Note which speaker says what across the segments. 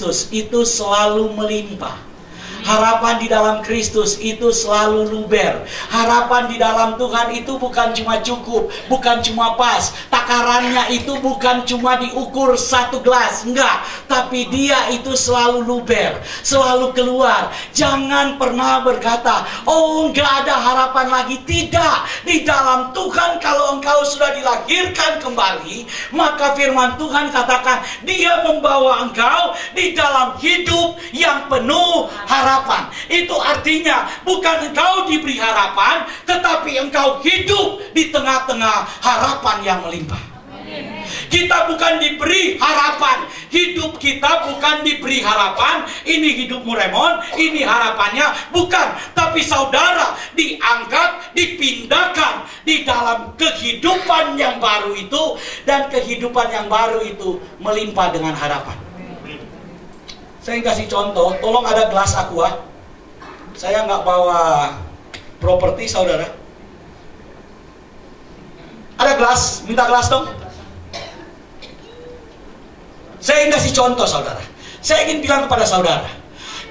Speaker 1: Kristus itu selalu melimpah. Harapan di dalam Kristus itu selalu luber. Harapan di dalam Tuhan itu bukan cuma cukup, bukan cuma pas. Takarannya itu bukan cuma diukur satu gelas, enggak. Tapi dia itu selalu luber, selalu keluar. Jangan pernah berkata, oh enggak ada harapan lagi. Tidak. Di dalam Tuhan, kalau engkau sudah dilahirkan kembali, maka firman Tuhan katakan, dia membawa engkau di dalam hidup yang penuh harapan. Itu artinya bukan engkau diberi harapan, tetapi engkau hidup di tengah-tengah harapan yang melimpah. Kita bukan diberi harapan, hidup kita bukan diberi harapan. Ini hidupmu Raymond, ini harapannya, bukan. Tapi saudara diangkat, dipindahkan di dalam kehidupan yang baru itu, dan kehidupan yang baru itu melimpah dengan harapan. Saya kasih contoh, tolong ada gelas aqua. Saya nggak bawa properti, saudara. Ada gelas, minta gelas dong. Saya ingin kasih contoh, saudara. Saya ingin bilang kepada saudara,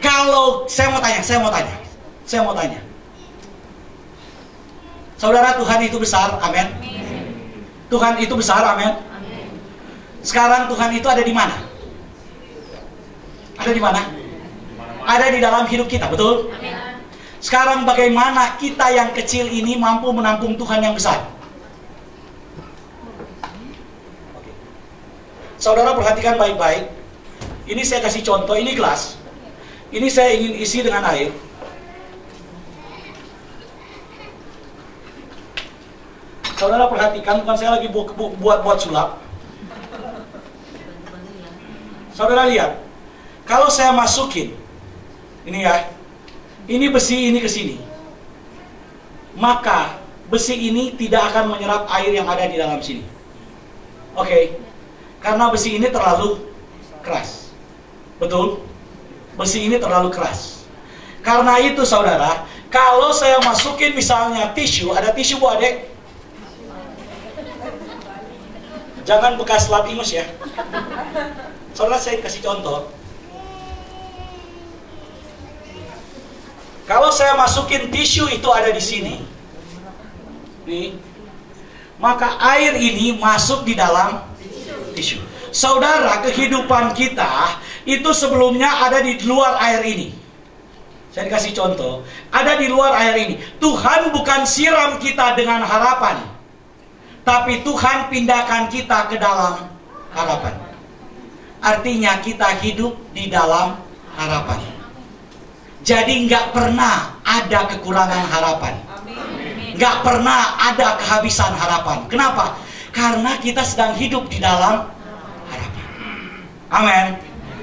Speaker 1: kalau saya mau tanya. Saudara, Tuhan itu besar, amin. Tuhan itu besar, amin. Sekarang Tuhan itu ada di mana? Ada di mana? Ada di dalam hidup kita, betul? Sekarang bagaimana kita yang kecil ini mampu menampung Tuhan yang besar? Saudara perhatikan baik-baik. Ini saya kasih contoh, ini gelas. Ini saya ingin isi dengan air. Saudara perhatikan, bukan saya lagi buat sulap. Saudara lihat. Kalau saya masukin, ini ya, ini besi ini ke sini, maka besi ini tidak akan menyerap air yang ada di dalam sini. Oke, karena besi ini terlalu keras. Betul? Besi ini terlalu keras. Karena itu saudara, kalau saya masukin misalnya tisu, ada tisu bu adek? Jangan bekas lap ingus ya. Saudara, saya kasih contoh. Kalau saya masukin tisu itu ada di sini, nih, maka air ini masuk di dalam tisu. Saudara, kehidupan kita itu sebelumnya ada di luar air ini. Saya kasih contoh, ada di luar air ini. Tuhan bukan siram kita dengan harapan, tapi Tuhan pindahkan kita ke dalam harapan. Artinya kita hidup di dalam harapan. Jadi nggak pernah ada kekurangan harapan, nggak pernah ada kehabisan harapan. Kenapa? Karena kita sedang hidup di dalam harapan. Amin.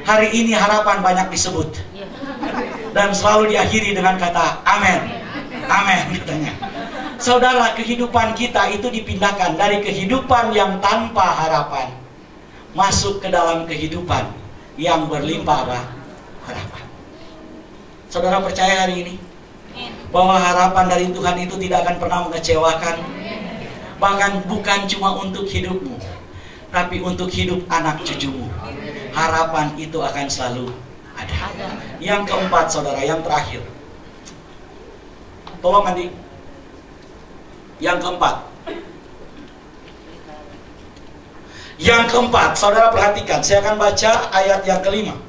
Speaker 1: Hari ini harapan banyak disebut dan selalu diakhiri dengan kata amin, amin katanya. Saudara, kehidupan kita itu dipindahkan dari kehidupan yang tanpa harapan masuk ke dalam kehidupan yang berlimpah harapan. Saudara percaya hari ini bahwa harapan dari Tuhan itu tidak akan pernah mengecewakan. Bahkan bukan cuma untuk hidupmu, tapi untuk hidup anak cucumu. Harapan itu akan selalu ada. Yang keempat saudara, yang terakhir. Tolong Andi. Yang keempat. Yang keempat, saudara perhatikan. Saya akan baca ayat yang kelima.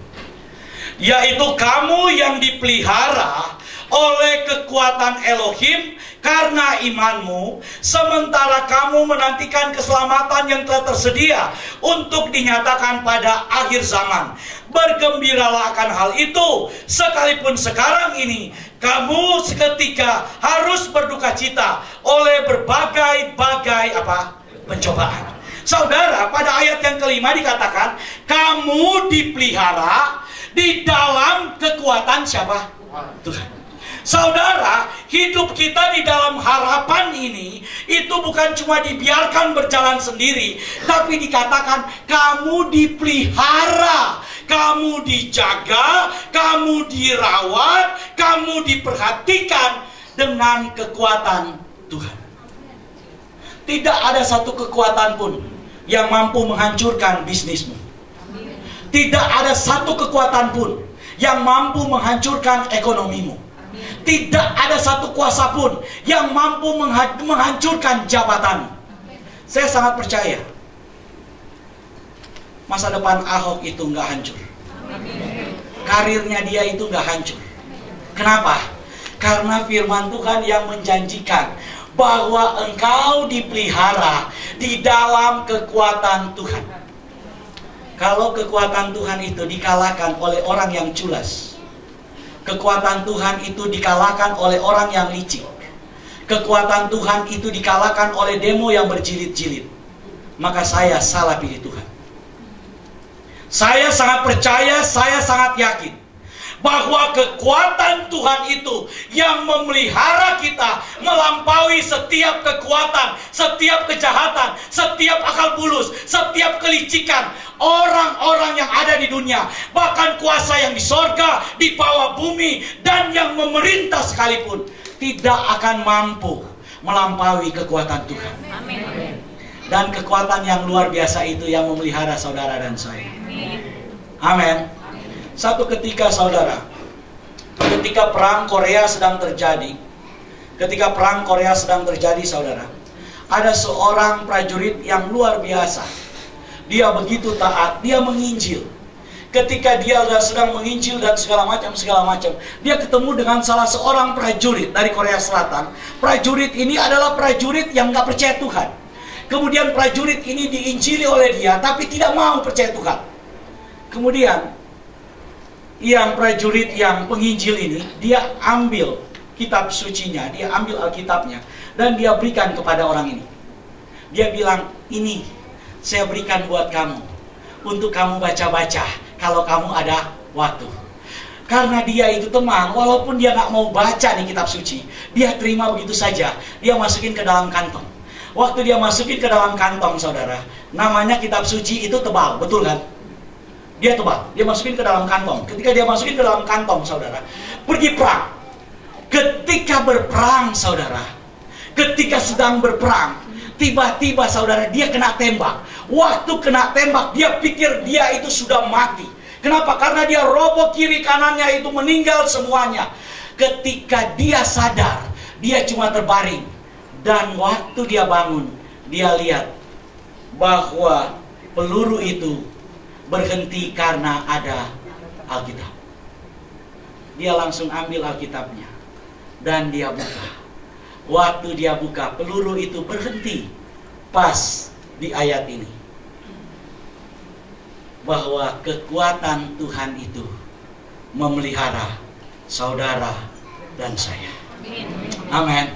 Speaker 1: Yaitu kamu yang dipelihara oleh kekuatan Elohim karena imanmu, sementara kamu menantikan keselamatan yang telah tersedia untuk dinyatakan pada akhir zaman. Bergembiralah akan hal itu, sekalipun sekarang ini kamu seketika harus berduka cita oleh berbagai-bagai pencobaan. Saudara, pada ayat yang kelima dikatakan kamu dipelihara di dalam kekuatan siapa? Tuhan. Saudara, hidup kita di dalam harapan ini itu bukan cuma dibiarkan berjalan sendiri, tapi dikatakan kamu dipelihara, kamu dijaga, kamu dirawat, kamu diperhatikan dengan kekuatan Tuhan. Tidak ada satu kekuatan pun yang mampu menghancurkan bisnismu. Tidak ada satu kekuatan pun yang mampu menghancurkan ekonomimu. Tidak ada satu kuasa pun yang mampu menghancurkan jabatan. Saya sangat percaya masa depan Ahok itu nggak hancur. Karirnya dia itu nggak hancur. Kenapa? Karena firman Tuhan yang menjanjikan bahwa engkau dipelihara di dalam kekuatan Tuhan. Kalau kekuatan Tuhan itu dikalahkan oleh orang yang culas, kekuatan Tuhan itu dikalahkan oleh orang yang licik, kekuatan Tuhan itu dikalahkan oleh demo yang berjilid-jilid, maka saya salah pilih Tuhan. Saya sangat percaya, saya sangat yakin bahwa kekuatan Tuhan itu yang memelihara kita melampaui setiap kekuatan, setiap kejahatan, setiap akal bulus, setiap kelicikan orang-orang yang ada di dunia, bahkan kuasa yang di sorga, di bawah bumi, dan yang memerintah sekalipun tidak akan mampu melampaui kekuatan Tuhan. Amin. Dan kekuatan yang luar biasa itu yang memelihara saudara dan saya. Amin. Satu ketika saudara, ketika perang Korea sedang terjadi, saudara, ada seorang prajurit yang luar biasa. Dia begitu taat, dia menginjil. Ketika dia sedang menginjil dan segala macam, dia ketemu dengan salah seorang prajurit dari Korea Selatan. Prajurit ini adalah prajurit yang gak percaya Tuhan. Kemudian prajurit ini diinjili oleh dia, tapi tidak mau percaya Tuhan. Kemudian yang prajurit yang penginjil ini, dia ambil kitab sucinya, dia ambil Alkitabnya, dan dia berikan kepada orang ini. Dia bilang, ini saya berikan buat kamu, untuk kamu baca-baca kalau kamu ada waktu. Karena dia itu teman, walaupun dia gak mau baca nih kitab suci, dia terima begitu saja, dia masukin ke dalam kantong. Waktu dia masukin ke dalam kantong, saudara, namanya kitab suci itu tebal, betul kan? Dia tebal, dia masukin ke dalam kantong. Ketika dia masukin ke dalam kantong, saudara, pergi perang. Ketika berperang, saudara, ketika sedang berperang, tiba-tiba saudara, dia kena tembak. Waktu kena tembak, dia pikir dia itu sudah mati. Kenapa? Karena dia roboh kiri kanannya itu meninggal semuanya. Ketika dia sadar, dia cuma terbaring. Dan waktu dia bangun, dia lihat bahwa peluru itu berhenti karena ada Alkitab. Dia langsung ambil Alkitabnya dan dia buka. Waktu dia buka, peluru itu berhenti pas di ayat ini, bahwa kekuatan Tuhan itu memelihara saudara dan saya. Amin.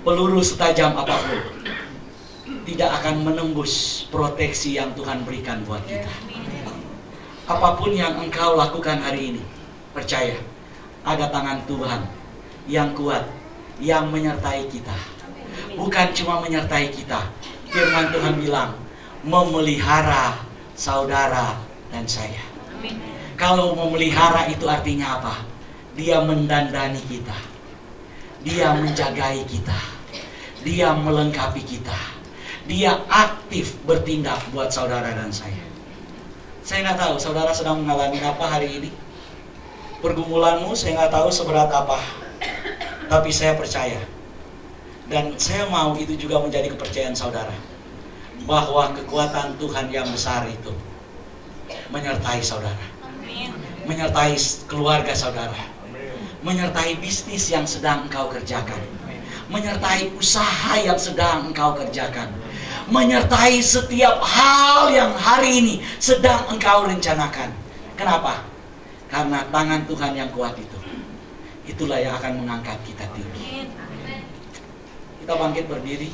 Speaker 1: Peluru setajam apapun tidak akan menembus proteksi yang Tuhan berikan buat kita. Apapun yang engkau lakukan hari ini, percaya ada tangan Tuhan yang kuat, yang menyertai kita. Bukan cuma menyertai kita, firman Tuhan bilang memelihara saudara dan saya. Kalau memelihara itu artinya apa? Dia mendandani kita, dia menjagai kita, dia melengkapi kita, dia aktif bertindak buat saudara dan saya. Saya nggak tahu saudara sedang mengalami apa hari ini. Pergumulanmu saya nggak tahu seberat apa, tapi saya percaya, dan saya mau itu juga menjadi kepercayaan saudara, bahwa kekuatan Tuhan yang besar itu menyertai saudara, menyertai keluarga saudara, menyertai bisnis yang sedang engkau kerjakan, menyertai usaha yang sedang engkau kerjakan, menyertai setiap hal yang hari ini sedang engkau rencanakan. Kenapa? Karena tangan Tuhan yang kuat itu, itulah yang akan mengangkat kita tinggi. Kita bangkit berdiri.